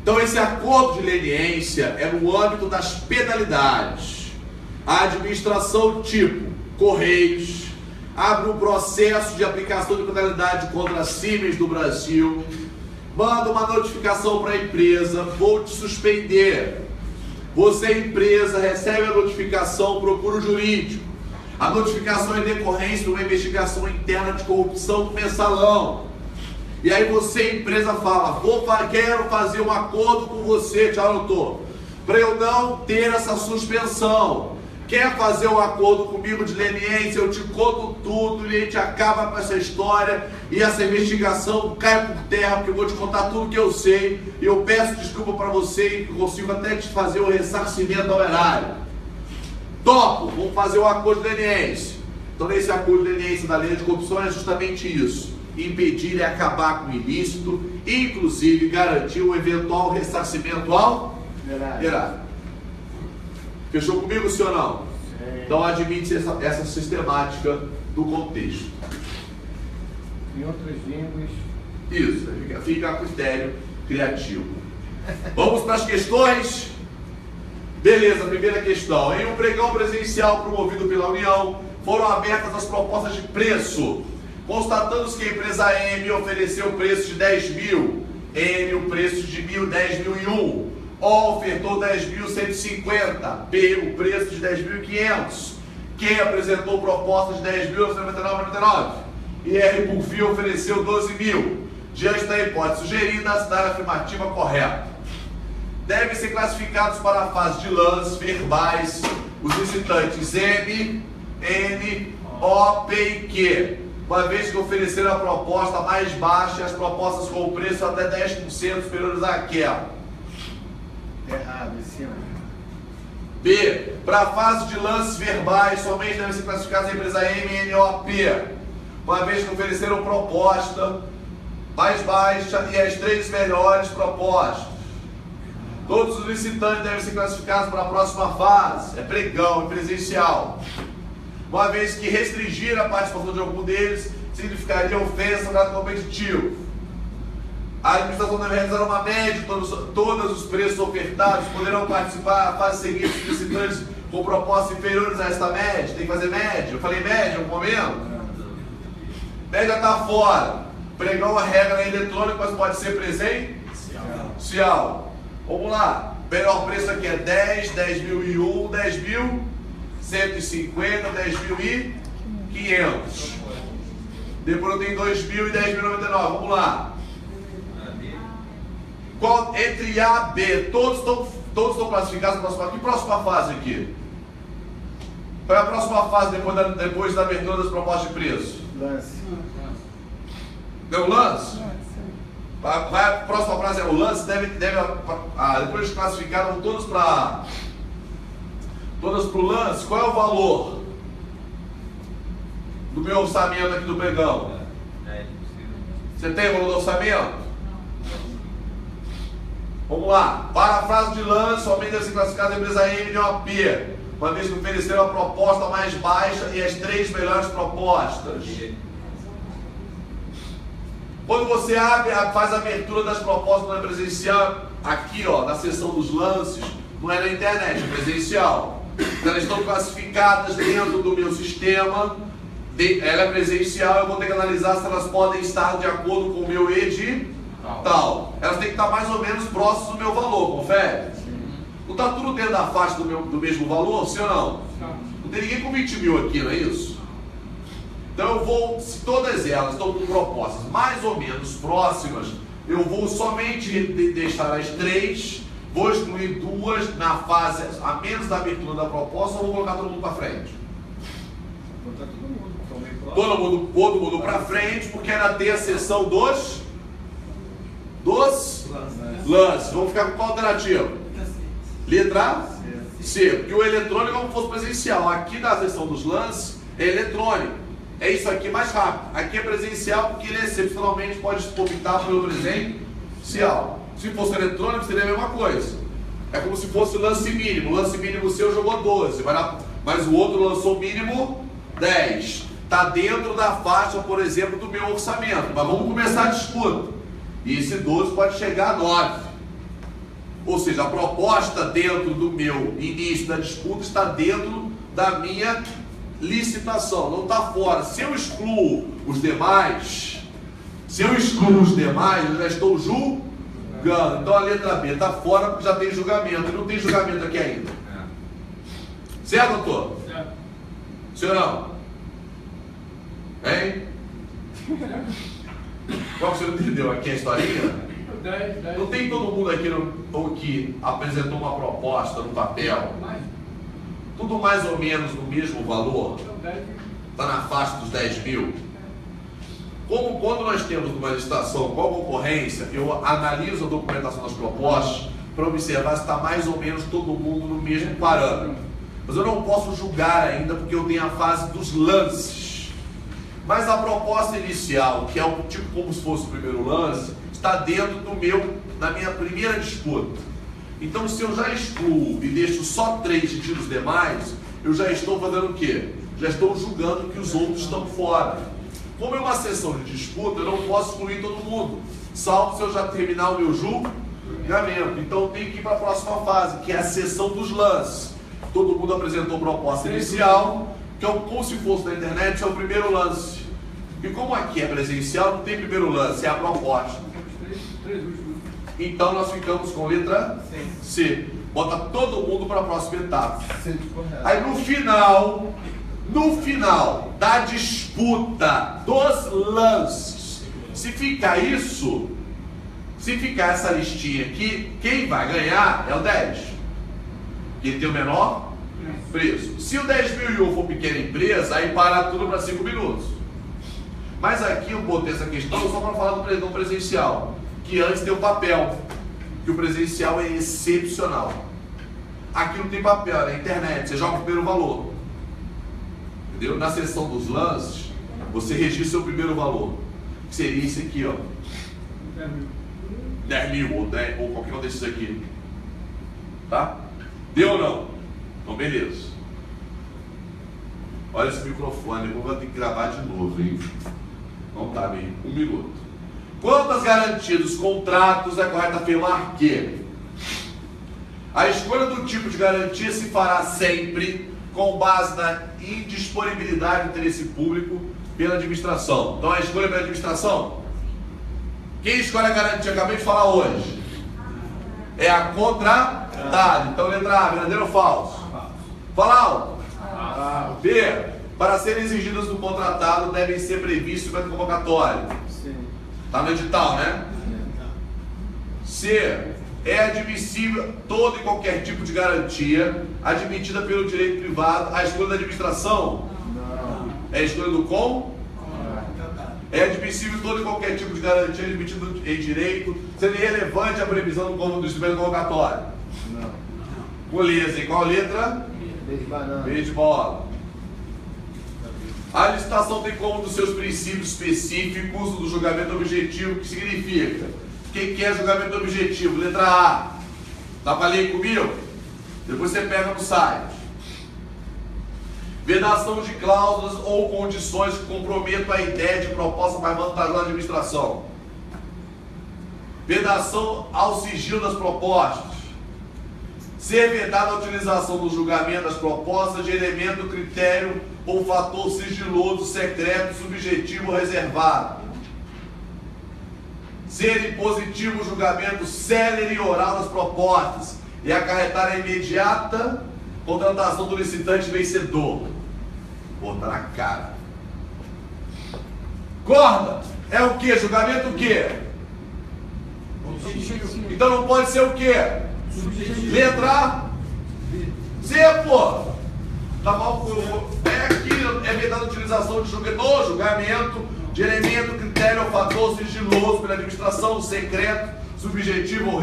Então esse acordo de leniência é no âmbito das penalidades. A administração tipo Correios abre um processo de aplicação de penalidade contra a Siemens do Brasil, manda uma notificação para a empresa, vou te suspender. Você, empresa, recebe a notificação, procura o jurídico. A notificação é decorrência de uma investigação interna de corrupção do mensalão. E aí você, empresa, fala, quero fazer um acordo com você, tchau, doutor, para eu não ter essa suspensão. Quer fazer um acordo comigo de leniência? Eu te conto tudo e a gente acaba com essa história e essa investigação cai por terra, porque eu vou te contar tudo que eu sei e eu peço desculpa para você e consigo até te fazer o ressarcimento ao erário. Topo, vamos fazer um acordo de leniência. Então nesse acordo de leniência da lei de corrupção é justamente isso: impedir e acabar com o ilícito, inclusive garantir um eventual ressarcimento ao erário. Fechou comigo, sim ou não? Sim. Então admite essa sistemática do contexto. Em outras línguas. Isso, fica a critério criativo. Vamos para as questões? Beleza, primeira questão. Em um pregão presencial promovido pela União, foram abertas as propostas de preço, constatando-se que a empresa M ofereceu o preço de 10 mil, M o preço de 10.001, O ofertou 10.150, P o preço de 10.500, Q apresentou proposta de 10.999 e R por fim ofereceu 12 mil. Diante da hipótese sugerida, assinar a afirmativa correta. Devem ser classificados para a fase de lance verbais os licitantes M, N, O, P e Q, uma vez que ofereceram a proposta mais baixa e as propostas com preço até 10% superiores àquela. Errado, em cima. B. Para a fase de lances verbais, somente devem ser classificadas a empresa M, N, O, P, uma vez que ofereceram proposta mais baixa e as 3 melhores propostas. Todos os licitantes devem ser classificados para a próxima fase, é pregão, é presencial. Uma vez que restringir a participação de algum deles significaria ofensa ao grado competitivo. A administração deve realizar uma média de todos os preços ofertados, poderão participar da fase seguinte os licitantes com propostas inferiores a esta média. Tem que fazer média. Eu falei média em algum momento? Média está fora. Pregão a regra eletrônica, mas pode ser presencial. Vamos lá. Melhor preço aqui é 10, 10.001, 10.150, 10.500. Depois eu tenho 2.000 e 10.099. Vamos lá. Entre A e B, todos estão classificados na próxima. Que próxima fase aqui? Qual é a próxima fase depois da abertura das propostas de preço? Lance. Deu lance? A próxima frase é o lance, depois de classificaram todos para o lance. Qual é o valor do meu orçamento aqui do pregão? Você tem o valor do orçamento? Vamos lá. Para a fase de lance, somente deve ser classificada a empresa M e O P, uma vez que ofereceram a proposta mais baixa e as 3 melhores propostas. Quando você faz a abertura das propostas na presencial, aqui ó, na seção dos lances, não é na internet, é presencial. Elas estão classificadas dentro do meu sistema, ela é presencial, eu vou ter que analisar se elas podem estar de acordo com o meu edital. Elas têm que estar mais ou menos próximas do meu valor, confere? Não está tudo dentro da faixa do mesmo valor, sim ou não? Não tem ninguém com 20 mil aqui, não é isso? Então eu vou, se todas elas estão com propostas mais ou menos próximas eu vou somente deixar as 3, vou excluir 2 na fase a menos da abertura da proposta, ou vou colocar todo mundo para frente? Botar todo mundo. Todo mundo para frente, porque ainda tem a seção dos lances. Vamos ficar com qual alternativa? Letra C, porque o eletrônico é como se fosse presencial. Aqui na seção dos lances é eletrônico. É isso aqui mais rápido. Aqui é presencial porque ele excepcionalmente pode optar pelo presencial. Se fosse eletrônico seria a mesma coisa. É como se fosse o lance mínimo. O lance mínimo seu jogou 12, mas o outro lançou mínimo 10. Está dentro da faixa, por exemplo, do meu orçamento. Mas vamos começar a disputa. E esse 12 pode chegar a 9. Ou seja, a proposta dentro do meu início da disputa está dentro da minha licitação, não está fora. Se eu excluo os demais, eu já estou julgando. Então a letra B está fora porque já tem julgamento. E não tem julgamento aqui ainda. Certo, doutor? Certo. Sim ou não? Hein? Qual que você não entendeu aqui a historinha? 10. Não tem todo mundo aqui que apresentou uma proposta no papel? Tudo mais ou menos no mesmo valor? Está na faixa dos 10 mil? Como quando nós temos uma licitação com a concorrência, eu analiso a documentação das propostas para observar se está mais ou menos todo mundo no mesmo parâmetro. Mas eu não posso julgar ainda porque eu tenho a fase dos lances. Mas a proposta inicial, que é um tipo como se fosse o primeiro lance, está dentro da minha primeira disputa. Então, se eu já excluo e deixo só 3 e tiro os demais, eu já estou fazendo o quê? Já estou julgando que os outros estão fora. Como é uma sessão de disputa, eu não posso excluir todo mundo, salvo se eu já terminar o meu julgamento. Então, eu tenho que ir para a próxima fase, que é a sessão dos lances. Todo mundo apresentou proposta inicial, que é como se fosse na internet, é o primeiro lance. E como aqui é presencial, não tem primeiro lance, é a proposta. Então nós ficamos com letra C. Bota todo mundo para a próxima etapa. Aí no final da disputa dos lances, se ficar essa listinha aqui, quem vai ganhar é o 10. Quem tem o menor preço. Se o 10.001 for pequena empresa, aí para tudo para 5 minutos. Mas aqui eu botei essa questão só para falar do presencial, que antes tem o papel, que o presencial é excepcional. Aqui não tem papel, é na internet, você joga o primeiro valor. Entendeu? Na seção dos lances, você registra o seu primeiro valor, que seria esse aqui, ó. 10 mil ou qualquer um desses aqui. Tá? Deu ou não? Então beleza. Olha esse microfone, eu vou ter que gravar de novo, hein? Não tá bem. 1 minuto. Quantas garantias dos contratos é correto afirmar que a escolha do tipo de garantia se fará sempre com base na indisponibilidade do interesse público pela administração? Então a escolha pela administração? Quem escolhe a garantia? Acabei de falar hoje. É a contratada. Então letra A, verdadeiro ou falso? Fala alto. B, para serem exigidas do contratado devem ser previstos no convocatório. Está no edital, né? C, é admissível todo e qualquer tipo de garantia admitida pelo direito privado. A escolha da administração? Não. É a escolha do com? É admissível todo e qualquer tipo de garantia admitido em direito, sendo irrelevante a previsão do instrumento convocatório? Não. Beleza, e qual letra? B de bola. A licitação tem como dos seus princípios específicos do julgamento objetivo, que significa? O que é julgamento objetivo? Letra A. Tá para ler comigo? Depois você pega no site. Vedação de cláusulas ou condições que comprometam a ideia de proposta mais vantajosa da administração. Vedação ao sigilo das propostas. Ser vedada a utilização do julgamento das propostas de elemento, critério ou fator sigiloso, secreto, subjetivo ou reservado. Ser impositivo o julgamento célere e oral das propostas e acarretar a imediata contratação do licitante vencedor. Botar na cara. Corda é o que? Julgamento o que? Então não pode ser o quê? Letra C, pô. Tá mal, é aqui, é vedada a utilização de julgamento de elemento, critério ou fator sigiloso pela administração, secreto, subjetivo ou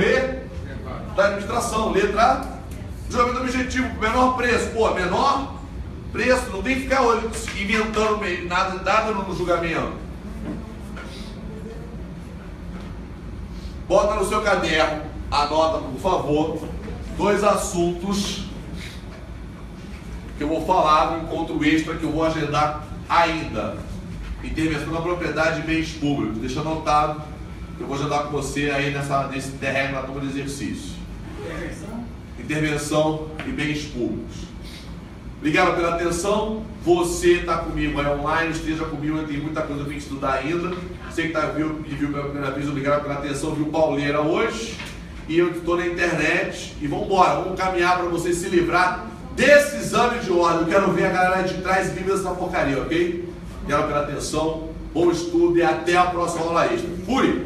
da administração. Letra julgamento objetivo, menor preço. Pô, menor preço, não tem que ficar inventando nada no julgamento. Bota no seu caderno, anota por favor, 2 assuntos que eu vou falar no encontro extra que eu vou agendar ainda. Intervenção na propriedade e bens públicos. Deixa anotado que eu vou agendar com você aí nesse terreno na turma de exercício. Intervenção e bens públicos. Obrigado pela atenção. Você está comigo aí online, esteja comigo, tem muita coisa que eu tenho que estudar ainda. Você que viu pela primeira vez, obrigado pela atenção, viu Pauleira hoje. E eu estou na internet. E vamos embora, vamos caminhar para você se livrar desse exame de ordem. Eu quero ver a galera de trás livre dessa porcaria, ok? Obrigado pela atenção, bom estudo e até a próxima aula extra. Fui!